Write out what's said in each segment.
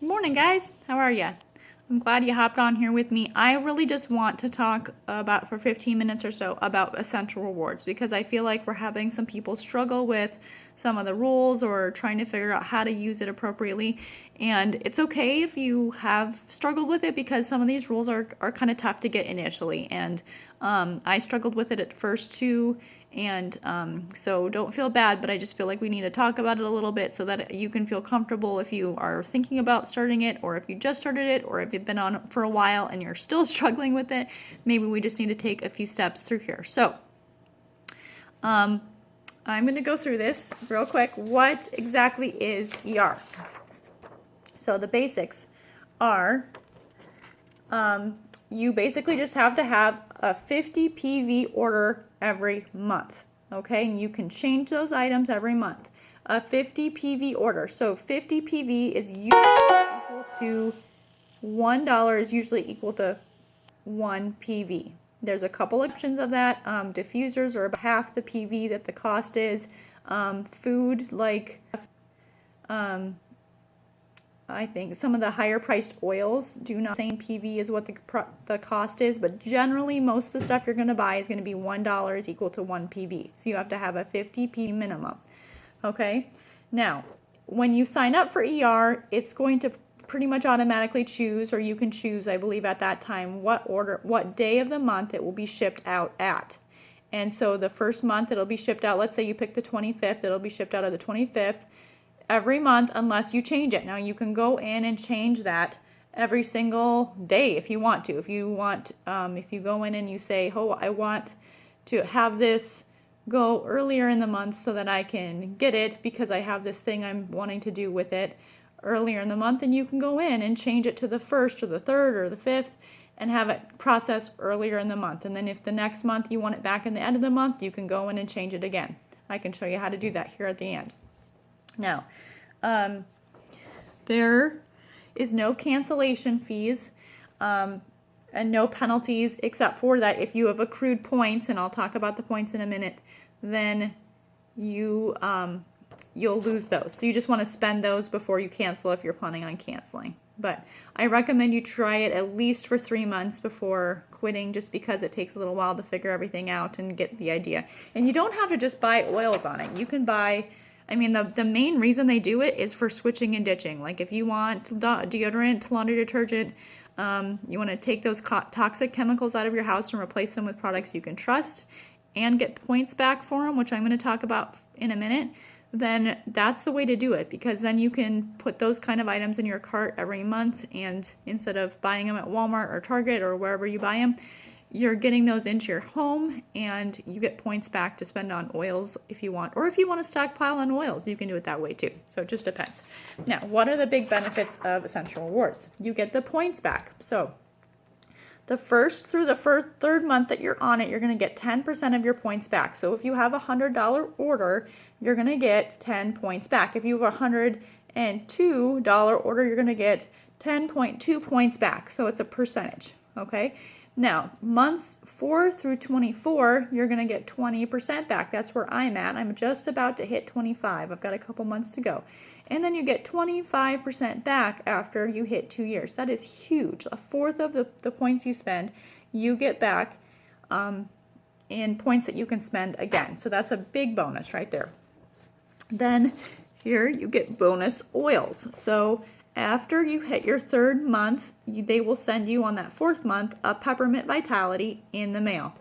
Good morning, guys. How are ya? I'm glad you hopped on here with me. I really just want to talk about for 15 minutes or so about Essential Rewards because I feel like we're having some people struggle with some of the rules or trying to figure out how to use it appropriately. And it's okay if you have struggled with it because some of these rules are kind of tough to get initially. And I struggled with it at first too. And so don't feel bad, but I just feel like we need to talk about it a little bit so that you can feel comfortable if you are thinking about starting it, or if you just started it, or if you've been on it for a while and you're still struggling with it. Maybe we just need to take a few steps through here. So I'm going to go through this real quick. What exactly is ER? So the basics are you basically just have to have a 50 PV order every month, okay? And you can change those items every month. A 50 PV order. So 50 PV is usually equal to $1 is usually equal to 1 PV. There's a couple options of that. Diffusers are about half the PV that the cost is. Food like I think some of the higher priced oils do not same PV as what the cost is, but generally most of the stuff you're going to buy is going to be $1 is equal to 1 PV. So you have to have a 50 PV minimum. Okay? Now, when you sign up for ER, it's going to pretty much automatically choose, or you can choose, I believe at that time, what day of the month it will be shipped out at. And so the first month it'll be shipped out, let's say you pick the 25th, it'll be shipped out of the 25th. Every month unless you change it. Now you can go in and change that every single day if you want to. If you go in and you say, oh, I want to have this go earlier in the month so that I can get it because I have this thing I'm wanting to do with it earlier in the month, and you can go in and change it to the 1st or the 3rd or the 5th and have it processed earlier in the month. And then if the next month you want it back in the end of the month, you can go in and change it again. I can show you how to do that here at the end. Now, there is no cancellation fees and no penalties except for that if you have accrued points, and I'll talk about the points in a minute, then you'll lose those. So you just want to spend those before you cancel if you're planning on canceling. But I recommend you try it at least for 3 months before quitting, just because it takes a little while to figure everything out and get the idea. And you don't have to just buy oils on it. You can buy... I mean, the main reason they do it is for switching and ditching. Like if you want deodorant, laundry detergent, you want to take those toxic chemicals out of your house and replace them with products you can trust and get points back for them, which I'm going to talk about in a minute, then that's the way to do it, because then you can put those kind of items in your cart every month, and instead of buying them at Walmart or Target or wherever you buy them, you're getting those into your home, and you get points back to spend on oils if you want. Or if you want to stockpile on oils, you can do it that way too. So it just depends. Now, what are the big benefits of Essential Rewards? You get the points back. So the first through the third month that you're on it, you're going to get 10% of your points back. So if you have a $100 order, you're going to get 10 points back. If you have a $102 order, you're going to get 10.2 points back. So it's a percentage, okay? Now, months 4 through 24, you're going to get 20% back. That's where I'm at. I'm just about to hit 25. I've got a couple months to go. And then you get 25% back after you hit 2 years. That is huge. A fourth of the points you spend, you get back in points that you can spend again. So that's a big bonus right there. Then here you get bonus oils. So after you hit your 3rd month, they will send you on that 4th month a Peppermint Vitality in the mail.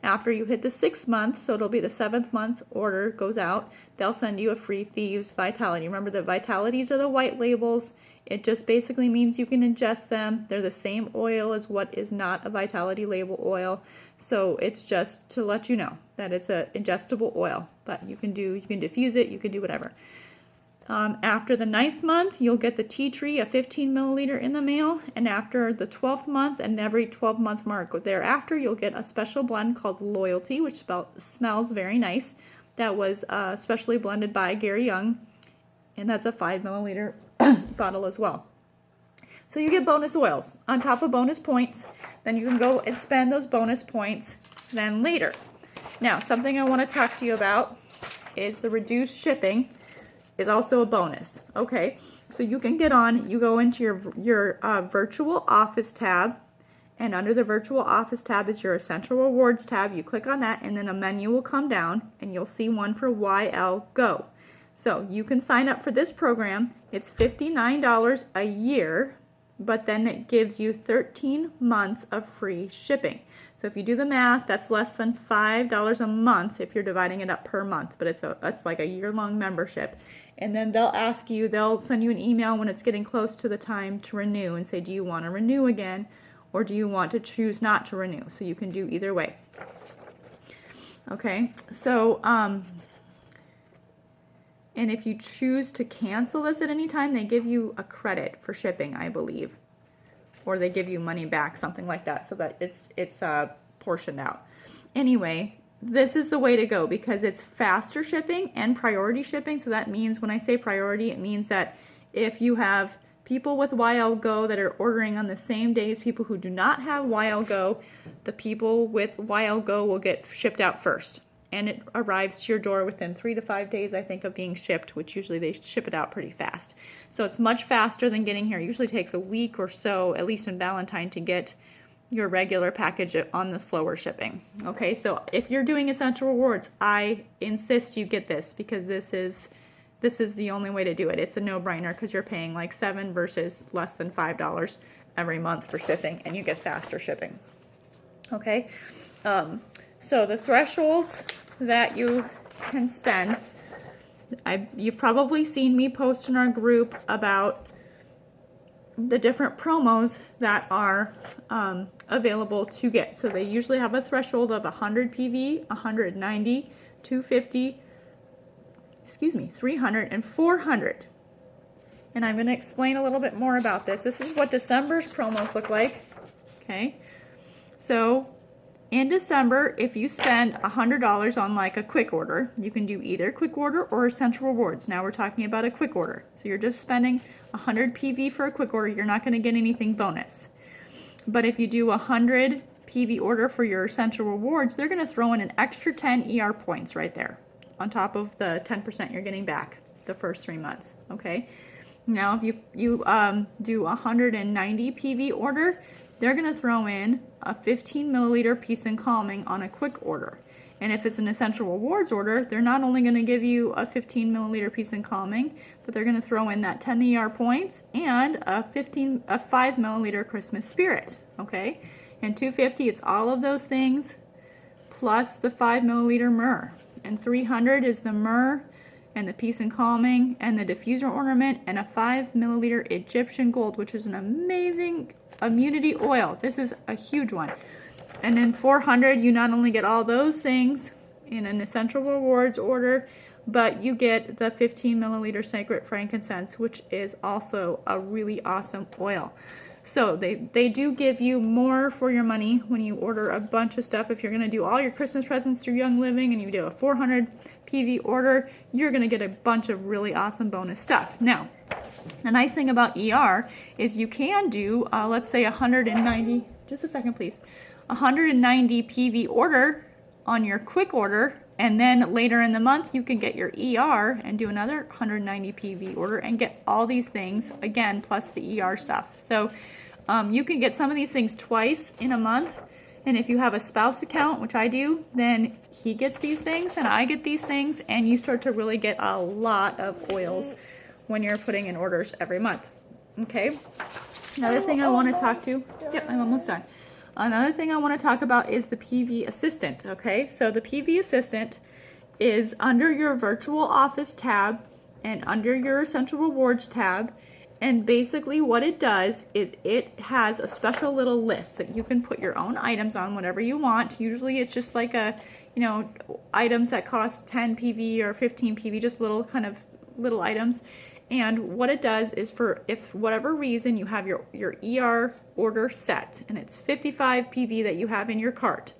After you hit the 6th month, so it'll be the 7th month order goes out, they'll send you a Free Thieves Vitality. Remember, the Vitalities are the white labels. It just basically means you can ingest them. They're the same oil as what is not a Vitality label oil. So it's just to let you know that it's an ingestible oil. But you can diffuse it, you can do whatever. After the 9th month, you'll get the Tea Tree, a 15 milliliter in the mail, and after the 12th month and every 12-month mark thereafter, you'll get a special blend called Loyalty, which smells very nice. That was specially blended by Gary Young, and that's a 5 milliliter bottle as well. So you get bonus oils on top of bonus points. Then you can go and spend those bonus points then later. Now, something I want to talk to you about is the reduced shipping. is also a bonus. Okay, so you can get on, you go into your virtual office tab, and under the virtual office tab is your Essential Rewards tab. You click on that, and then a menu will come down, and you'll see one for YL Go. So you can sign up for this program. It's $59 a year, but then it gives you 13 months of free shipping. So if you do the math, that's less than $5 a month if you're dividing it up per month, but it's like a year-long membership. And then they'll send you an email when it's getting close to the time to renew and say, do you want to renew again, or do you want to choose not to renew? So you can do either way. Okay, so and if you choose to cancel this at any time, they give you a credit for shipping, I believe. Or they give you money back, something like that, so that it's portioned out. Anyway, this is the way to go because it's faster shipping and priority shipping. So that means when I say priority, it means that if you have people with YL Go that are ordering on the same day as people who do not have YL Go, the people with YL Go will get shipped out first. And it arrives to your door within 3 to 5 days, I think, of being shipped, which usually they ship it out pretty fast. So it's much faster than getting here. It usually takes a week or so, at least in Valentine, to get your regular package on the slower shipping. Okay, so if you're doing Essential Rewards, I insist you get this because this is the only way to do it. It's a no-brainer because you're paying like $7 versus less than $5 every month for shipping, and you get faster shipping. Okay, so the thresholds that you can spend, you've probably seen me post in our group about the different promos that are available to get. So they usually have a threshold of 100 PV, 190, 250, 300, and 400. And I'm going to explain a little bit more about this. This is what December's promos look like. Okay, so in December, if you spend $100 on like a quick order, you can do either quick order or Essential Rewards. Now we're talking about a quick order. So you're just spending 100 PV for a quick order. You're not going to get anything bonus. But if you do 100 PV order for your Essential Rewards, they're going to throw in an extra 10 ER points right there on top of the 10% you're getting back the first 3 months. Okay. Now if you do 190 PV order, they're going to throw in a 15 milliliter Peace and Calming on a quick order. And if it's an Essential Rewards order, they're not only going to give you a 15 milliliter Peace and Calming, but they're going to throw in that 10 ER points and a 5 milliliter Christmas Spirit. Okay? And 250, it's all of those things plus the 5 milliliter myrrh. And 300 is the myrrh and the Peace and Calming and the diffuser ornament and a 5 milliliter Egyptian gold, which is an amazing immunity oil. This is a huge one. And then 400, you not only get all those things in an Essential Rewards order, but you get the 15 milliliter Sacred Frankincense, which is also a really awesome oil. So they do give you more for your money when you order a bunch of stuff. If you're going to do all your Christmas presents through Young Living and you do a 400 PV order, you're going to get a bunch of really awesome bonus stuff. Now, the nice thing about ER is you can do, let's say 190, just a second please, 190 PV order on your quick order, and then later in the month you can get your ER and do another 190 PV order and get all these things again plus the ER stuff. So you can get some of these things twice in a month, and if you have a spouse account, which I do, then he gets these things and I get these things, and you start to really get a lot of oils when you're putting in orders every month. Okay, another thing I want to talk to, yep, I'm almost done. Another thing I want to talk about is the PV Assistant. Okay, so the PV Assistant is under your Virtual Office tab and under your Essential Rewards tab, and basically what it does is it has a special little list that you can put your own items on, whatever you want. Usually it's just like a, items that cost 10 PV or 15 PV, just little items. And what it does is, for if whatever reason you have your ER order set and it's 55 PV that you have in your cart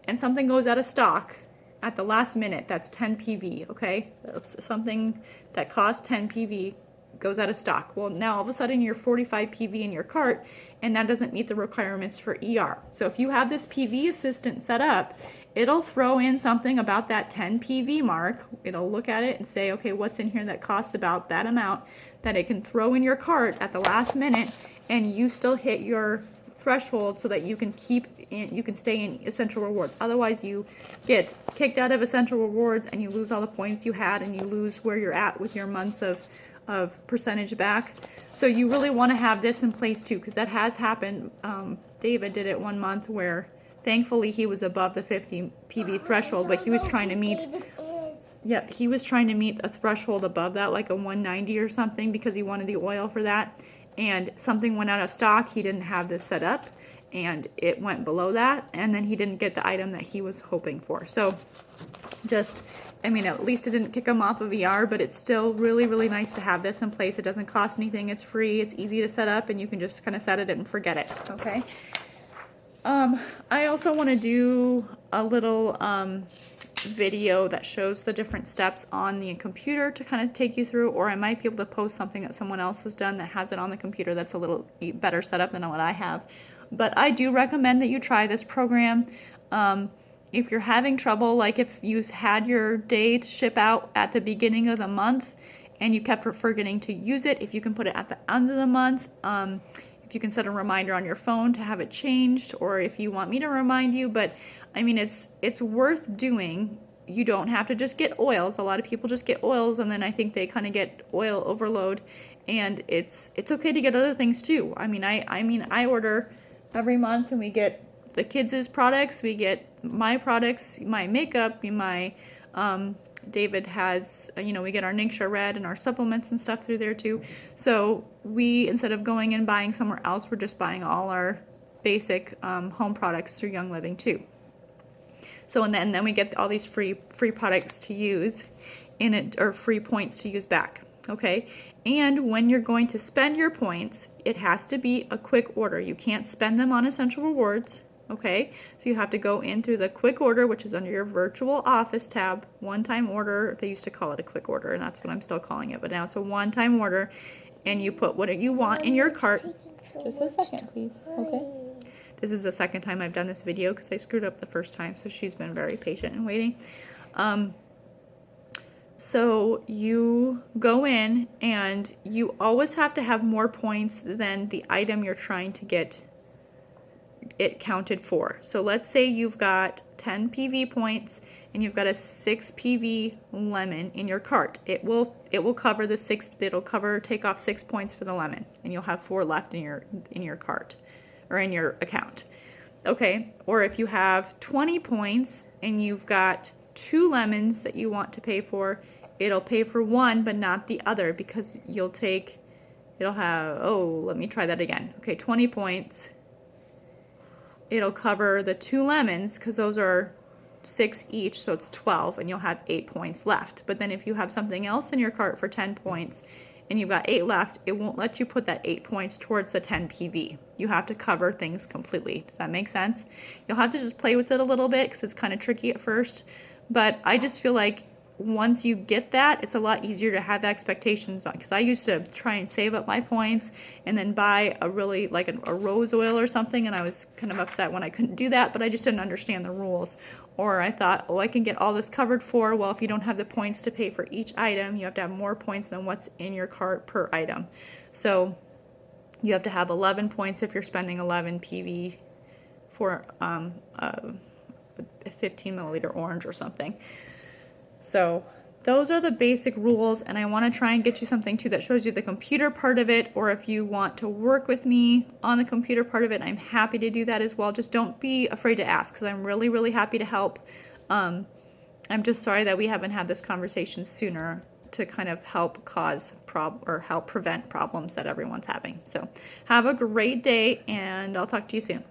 and something goes out of stock at the last minute, that's 10 PV, okay? That's something that costs 10 PV goes out of stock. Well, now all of a sudden you're 45 PV in your cart, and that doesn't meet the requirements for ER. So if you have this PV assistant set up, it'll throw in something about that 10 PV mark. It'll look at it and say, okay, what's in here that costs about that amount, that it can throw in your cart at the last minute, and you still hit your threshold so that you can stay in Essential Rewards. Otherwise you get kicked out of Essential Rewards and you lose all the points you had, and you lose where you're at with your months of percentage back. So you really want to have this in place too, because that has happened. David did it one month where thankfully he was above the 50 PV threshold, but he was trying to meet he was trying to meet a threshold above that, like a 190 or something, because he wanted the oil for that, and something went out of stock. He didn't have this set up and it went below that, and then he didn't get the item that he was hoping for. So just, I mean, at least it didn't kick him off of ER, but it's still really, really nice to have this in place. It doesn't cost anything. It's free. It's easy to set up, and you can just kind of set it and forget it. Okay. I also want to do a little video that shows the different steps on the computer to kind of take you through, or I might be able to post something that someone else has done that has it on the computer that's a little better set up than what I have. But I do recommend that you try this program. If you're having trouble, like if you had your day to ship out at the beginning of the month and you kept forgetting to use it, if you can put it at the end of the month, if you can set a reminder on your phone to have it changed, or if you want me to remind you. But I mean, it's worth doing. You don't have to just get oils. A lot of people just get oils, and then I think they kind of get oil overload, and it's okay to get other things too. I mean, I order every month, and we get the kids' products, we get my products, my makeup, my David has, you know, we get our Ningxia Red and our supplements and stuff through there too. So we, instead of going and buying somewhere else, we're just buying all our basic home products through Young Living too. So and then we get all these free products to use in it, or free points to use back. Okay, and when you're going to spend your points, it has to be a quick order. You can't spend them on Essential Rewards. Okay, so you have to go in through the quick order, which is under your virtual office tab. One-time order. They used to call it a quick order, and that's what I'm still calling it, but now it's a one-time order, and you put what you want in your cart. Just a second, please. Okay. This is the second time I've done this video because I screwed up the first time, so she's been very patient and waiting. So you go in, and you always have to have more points than the item you're trying to get it counted for. So let's say you've got 10 PV points and you've got a 6 PV lemon in your cart. It will cover the 6. It'll take off 6 points for the lemon, and you'll have 4 left in your cart or in your account. Okay, or if you have 20 points and you've got 2 lemons that you want to pay for, it'll pay for one but not the other, because it'll have, oh, let me try that again. Okay, 20 points. It'll cover the 2 lemons because those are 6 each, so it's 12, and you'll have 8 points left. But then if you have something else in your cart for 10 points and you've got 8 left, it won't let you put that 8 points towards the 10 PV. You have to cover things completely. Does that make sense? You'll have to just play with it a little bit because it's kind of tricky at first, but I just feel like once you get that, it's a lot easier to have expectations on, because I used to try and save up my points and then buy a really, like a rose oil or something, and I was kind of upset when I couldn't do that, but I just didn't understand the rules. Or I thought, oh, I can get all this covered for, well, if you don't have the points to pay for each item, you have to have more points than what's in your cart per item. So you have to have 11 points if you're spending 11 PV for a 15 milliliter orange or something. So those are the basic rules, and I want to try and get you something too that shows you the computer part of it, or if you want to work with me on the computer part of it, I'm happy to do that as well. Just don't be afraid to ask, because I'm really, really happy to help. I'm just sorry that we haven't had this conversation sooner to kind of help help prevent problems that everyone's having. So have a great day, and I'll talk to you soon.